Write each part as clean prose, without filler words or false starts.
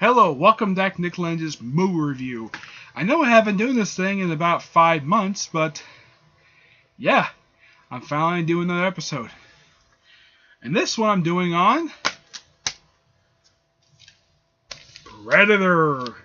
Hello, welcome back to Nick Lenz's movie review. I know I haven't been doing this thing in about 5 months, but yeah, I'm finally doing another episode. And this one I'm doing on Predator.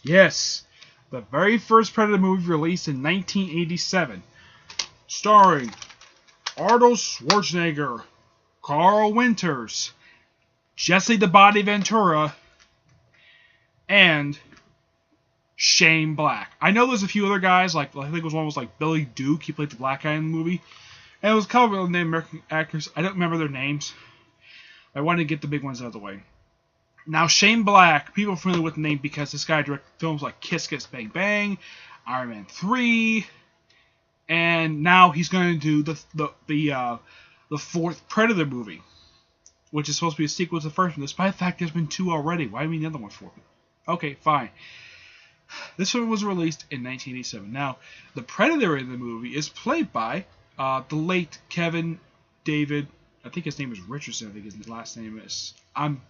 Yes, the very first Predator movie released in 1987, starring Arnold Schwarzenegger, Carl Winters, Jesse the Body Ventura, and Shane Black. I know there's a few other guys, like I think one was like Billy Duke. He played the black guy in the movie, and it was a couple of named American actors. I don't remember their names. I wanted to get the big ones out of the way. Now Shane Black, people are familiar with the name because this guy directed films like Kiss Kiss Bang Bang, Iron Man 3, and now he's going to do the fourth Predator movie, which is supposed to be a sequel to the first one. Despite the fact there's been 2 already, why do we need another one for it? Okay, fine. This one was released in 1987. Now, the Predator in the movie is played by the late Kevin David. I think his name is Richardson. I think his last name is. I'm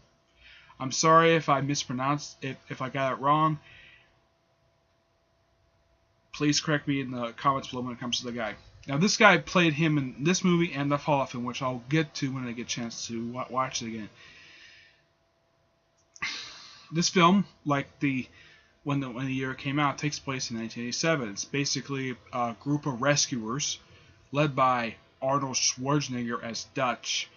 sorry if I mispronounced it. If I got it wrong, please correct me in the comments below when it comes to the guy. Now, this guy played him in this movie and the follow-up film, which I'll get to when I get a chance to watch it again. This film, like when the year it came out, takes place in 1987. It's basically a group of rescuers led by Arnold Schwarzenegger as Dutch.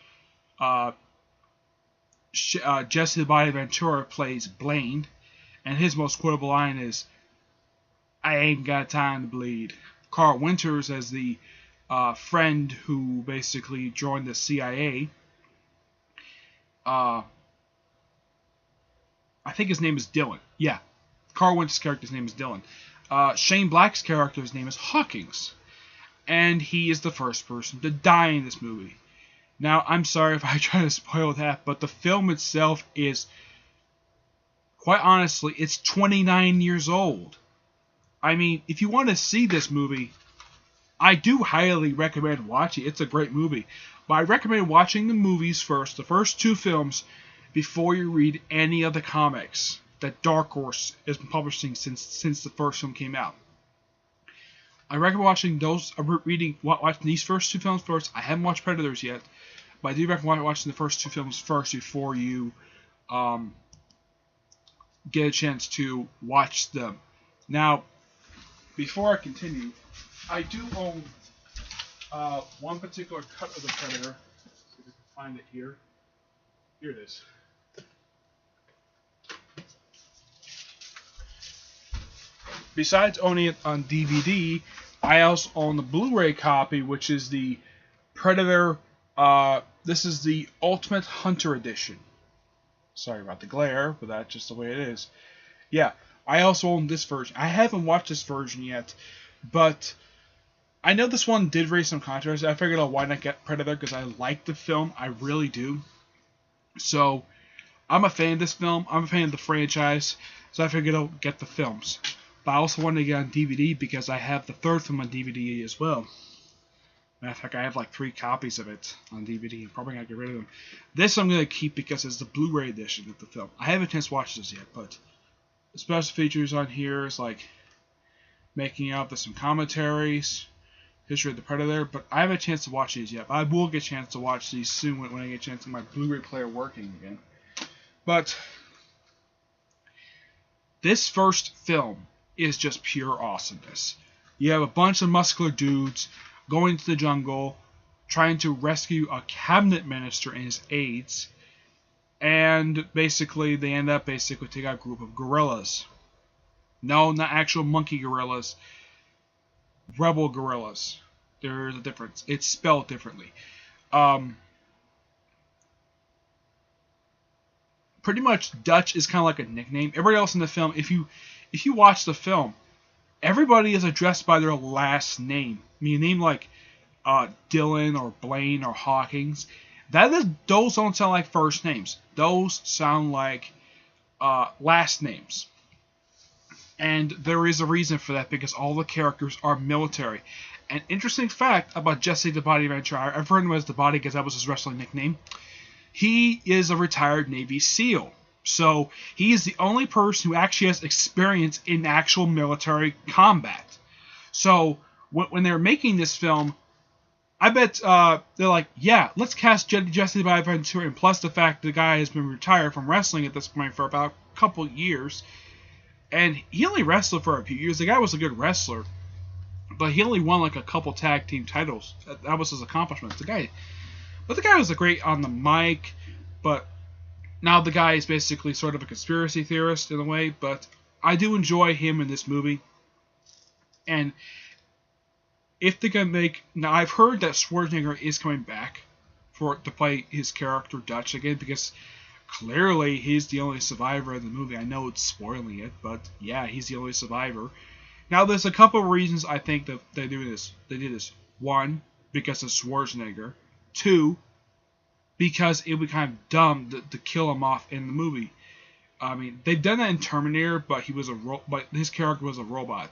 Jesse the Body Ventura plays Blaine, and his most quotable line is, "I ain't got time to bleed." Carl Winters as the friend who basically joined the CIA. I think his name is Dylan. Yeah, Carl Winters' character's name is Dylan. Shane Black's character's name is Hawkins, and he is the first person to die in this movie. Now, I'm sorry if I try to spoil that, but the film itself is, quite honestly, it's 29 years old. I mean, if you want to see this movie, I do highly recommend watching it. It's a great movie. But I recommend watching the movies first, the first 2 films, before you read any of the comics that Dark Horse has been publishing since the first film came out. I recommend watching watching these first 2 films first. I haven't watched Predators yet, but I do recommend watching the first 2 films first before you get a chance to watch them. Now, before I continue, I do own one particular cut of the Predator. See if I can find it here. Here it is. Besides owning it on DVD, I also own the Blu-ray copy, which is the Predator. This is the Ultimate Hunter Edition. Sorry about the glare, but that's just the way it is. Yeah, I also own this version. I haven't watched this version yet, but I know this one did raise some controversy. I figured, why not get Predator? Because I like the film. I really do. So, I'm a fan of this film. I'm a fan of the franchise. So I figured I'll get the films. But I also wanted to get on DVD because I have the third film on DVD as well. Matter of fact, I have like 3 copies of it on DVD. I'm probably going to get rid of them. This I'm going to keep because it's the Blu-ray edition of the film. I haven't had a chance to watch this yet, but the special features on here is like making out. There's some commentaries, history of the Predator, but I haven't had a chance to watch these yet. I will get a chance to watch these soon when I get a chance to my Blu-ray player working again. But this first film is just pure awesomeness. You have a bunch of muscular dudes going to the jungle, trying to rescue a cabinet minister and his aides, and basically they end up taking out a group of gorillas. No, not actual monkey gorillas. Rebel gorillas. There's a difference. It's spelled differently. Pretty much Dutch is kind of like a nickname. Everybody else in the film, if you watch the film, everybody is addressed by their last name. I mean, a name like Dylan or Blaine or Hawkins, those don't sound like first names. Those sound like last names. And there is a reason for that because all the characters are military. An interesting fact about Jesse the Body Ventura, I've heard him as the Body because that was his wrestling nickname. He is a retired Navy SEAL. So he is the only person who actually has experience in actual military combat. So when they're making this film, I bet they're like, yeah, let's cast Jesse Ventura, and plus the fact the guy has been retired from wrestling at this point for about a couple years, and he only wrestled for a few years. The guy was a good wrestler, but he only won like a couple tag team titles. That was his accomplishment. The guy was a great on the mic, but now the guy is basically sort of a conspiracy theorist in a way. But I do enjoy him in this movie, and if they're gonna make, now I've heard that Schwarzenegger is coming back to play his character Dutch again, because clearly he's the only survivor of the movie. I know it's spoiling it, but yeah, he's the only survivor. Now there's a couple of reasons I think that they do this. They did this. One, because of Schwarzenegger. Two, because it would be kind of dumb to kill him off in the movie. I mean, they've done that in Terminator, but but his character was a robot.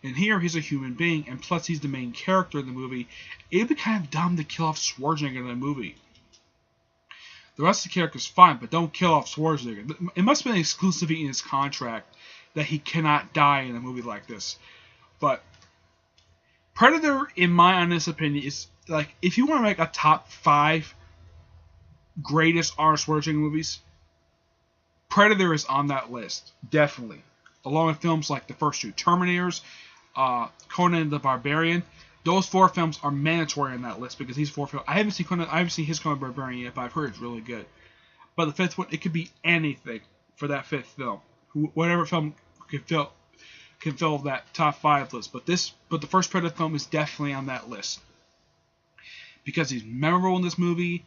And here he's a human being, and plus he's the main character in the movie. It'd be kind of dumb to kill off Schwarzenegger in the movie. The rest of the character's fine, but don't kill off Schwarzenegger. It must have been exclusively in his contract that he cannot die in a movie like this. But Predator, in my honest opinion, is like, if you want to make a top 5 greatest Arnold Schwarzenegger movies, Predator is on that list, definitely. Along with films like the first 2 Terminators, Conan the Barbarian. Those 4 films are mandatory on that list because these 4 films. I haven't seen his Conan the Barbarian yet, but I've heard it's really good. But the 5th one, it could be anything for that 5th film. Whatever film can fill that top 5 list. But the first Predator film is definitely on that list because he's memorable in this movie.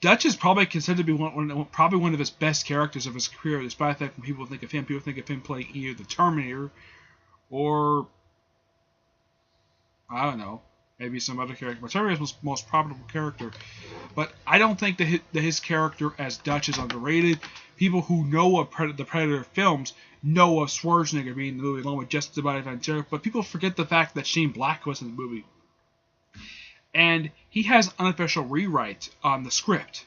Dutch is probably considered to be one of his best characters of his career, despite the fact when people think of him playing either the Terminator or, I don't know, maybe some other character. But Terminator is the most probable character. But I don't think that his character as Dutch is underrated. People who know of the Predator films know of Schwarzenegger being in the movie along with Jesse Ventura, but people forget the fact that Shane Black was in the movie. And he has unofficial rewrite on the script.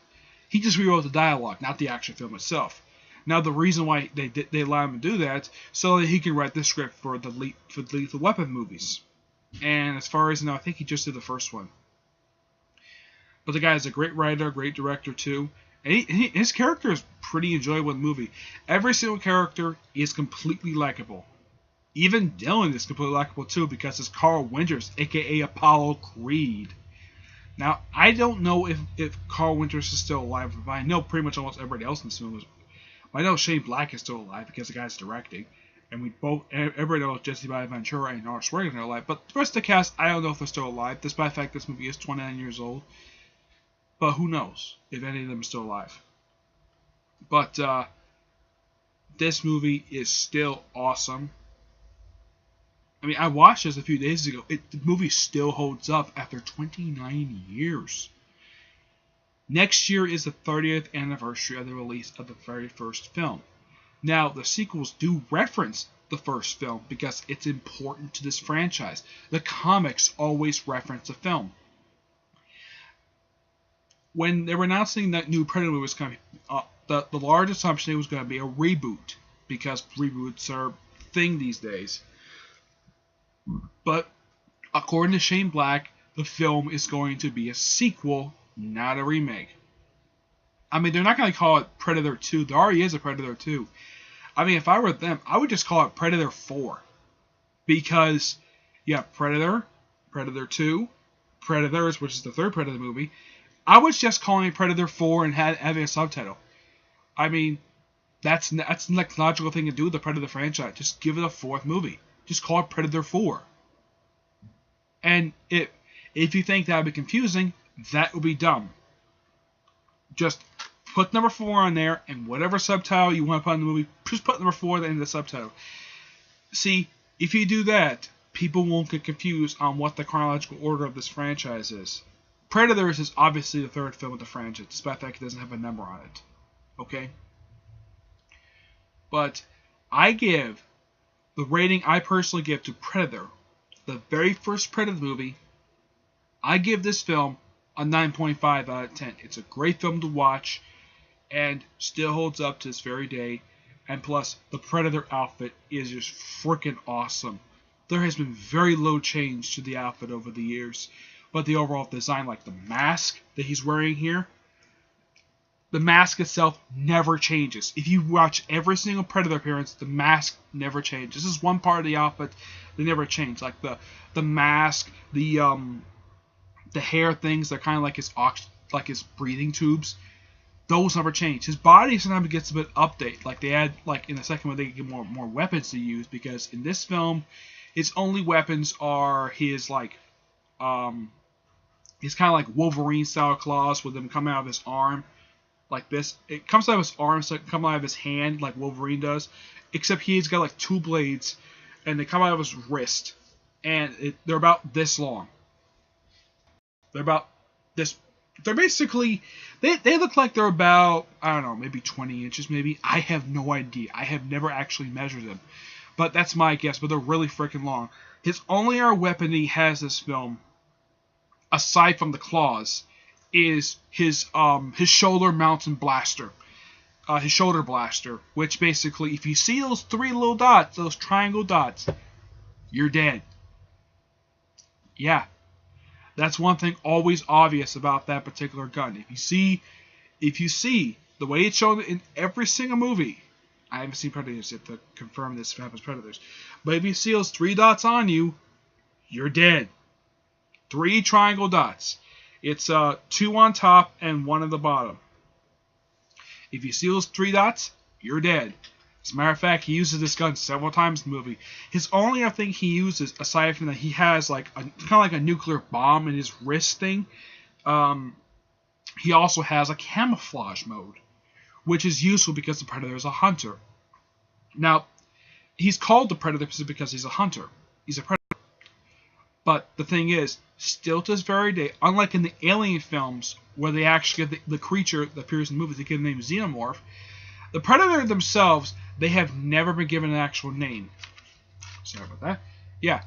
He just rewrote the dialogue, not the action film itself. Now, the reason why they allow him to do that, so that he can write the script for the Lethal Weapon movies. And as far as I know, I think he just did the first one. But the guy is a great writer, great director too. And his character is pretty enjoyable in the movie. Every single character is completely likable. Even Dylan is completely likable too, because it's Carl Winters, aka Apollo Creed. Now, I don't know if Carl Winters is still alive, but I know pretty much almost everybody else in this film is. I know Shane Black is still alive because the guy's directing, and everybody knows Jesse Ventura and Arnold Schwarzenegger are alive. But the rest of the cast, I don't know if they're still alive, despite the fact this movie is 29 years old. But who knows if any of them are still alive. But this movie is still awesome. I mean, I watched this a few days ago. The movie still holds up after 29 years. Next year is the 30th anniversary of the release of the very first film. Now, the sequels do reference the first film because it's important to this franchise. The comics always reference the film. When they were announcing that new Predator movie was coming, the large assumption it was going to be a reboot because reboots are a thing these days. But according to Shane Black, the film is going to be a sequel, not a remake. I mean, they're not going to call it Predator 2. There already is a Predator 2. I mean, if I were them, I would just call it Predator 4. Because you have Predator, Predator 2, Predators, which is the third Predator movie. I was just calling it Predator 4 and having a subtitle. I mean, that's the logical thing to do with the Predator franchise. Just give it a 4th movie. Just call it Predator 4. And if you think that would be confusing, that would be dumb. Just put number 4 on there, and whatever subtitle you want to put on the movie, just put number 4 at the end of the subtitle. See, if you do that, people won't get confused on what the chronological order of this franchise is. Predators is obviously the 3rd film of the franchise, despite the fact it doesn't have a number on it. Okay? But I give the rating I personally give to Predator, the very first Predator movie, I give this film a 9.5 out of 10. It's a great film to watch. and still holds up to this very day. And plus, the Predator outfit is just freaking awesome. There has been very little change to the outfit over the years, but the overall design, like the mask that he's wearing here, the mask itself never changes. If you watch every single Predator appearance, the mask never changes. This is one part of the outfit that never changed, like the mask, the hair things that kind of like his breathing tubes. Those never change. His body sometimes gets a bit update, like they add, like in the second one they get more weapons to use, because in this film, his only weapons are his his kind of like Wolverine style claws with them coming out of his arm, like this. It comes out of his arm, so it comes out of his hand like Wolverine does, except he's got like two blades, and they come out of his wrist, and they're about this long. They're about this. They're basically, they look like they're about, I don't know, maybe 20 inches maybe. I have no idea. I have never actually measured them. But that's my guess. But they're really freaking long. His only other weapon he has this film, aside from the claws, is his shoulder mountain blaster. His shoulder blaster. Which basically, if you see those three little dots, those triangle dots, you're dead. Yeah. That's one thing always obvious about that particular gun. If you see the way it's shown in every single movie, I haven't seen Predators yet to confirm this happens Predators, but if you see those three dots on you, you're dead. Three triangle dots. It's two on top and one at the bottom. If you see those three dots, you're dead. As a matter of fact, he uses this gun several times in the movie. His only other thing he uses, aside from that, he has like kind of like a nuclear bomb in his wrist thing. He also has a camouflage mode, which is useful because the Predator is a hunter. Now, he's called the Predator because he's a hunter. He's a predator. But the thing is, still to this very day, unlike in the Alien films, where they actually get the creature that appears in the movies, they give the name Xenomorph, the Predator themselves, they have never been given an actual name. Sorry about that. Yeah.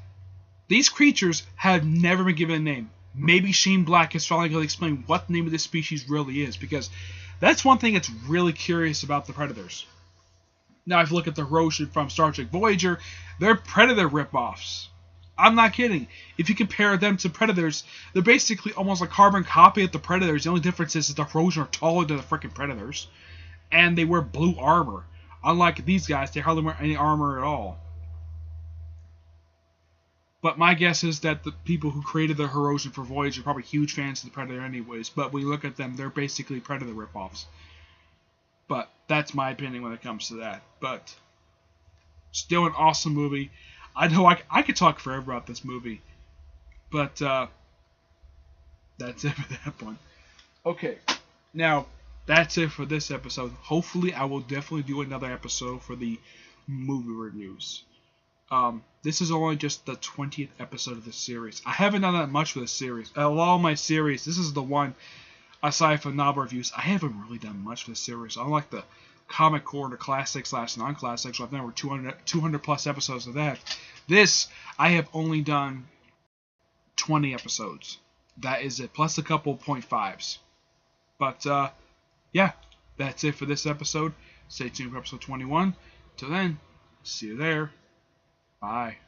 These creatures have never been given a name. Maybe Shane Black is finally going to explain what the name of this species really is, because that's one thing that's really curious about the Predators. Now, if you look at the Hiroshi from Star Trek Voyager, they're Predator ripoffs. I'm not kidding. If you compare them to Predators, they're basically almost a carbon copy of the Predators. The only difference is that the Hiroshi are taller than the freaking Predators, and they wear blue armor. Unlike these guys, they hardly wear any armor at all. But my guess is that the people who created the Hiroshi for Voyager are probably huge fans of the Predator anyways. But when you look at them, they're basically Predator ripoffs. But that's my opinion when it comes to that. But still an awesome movie. I know I could talk forever about this movie. But that's it for that one. Okay, now that's it for this episode. Hopefully, I will definitely do another episode for the movie reviews. This is only just the 20th episode of this series. I haven't done that much for this series. Out of all my series, this is the one, aside from novel reviews, I haven't really done much for this series. Unlike the Comic Corner classic / non-classics, I've done over 200 plus episodes of that. This, I have only done 20 episodes. That is it, plus a couple .5s. But, yeah, that's it for this episode. Stay tuned for episode 21. Till then, see you there. Bye.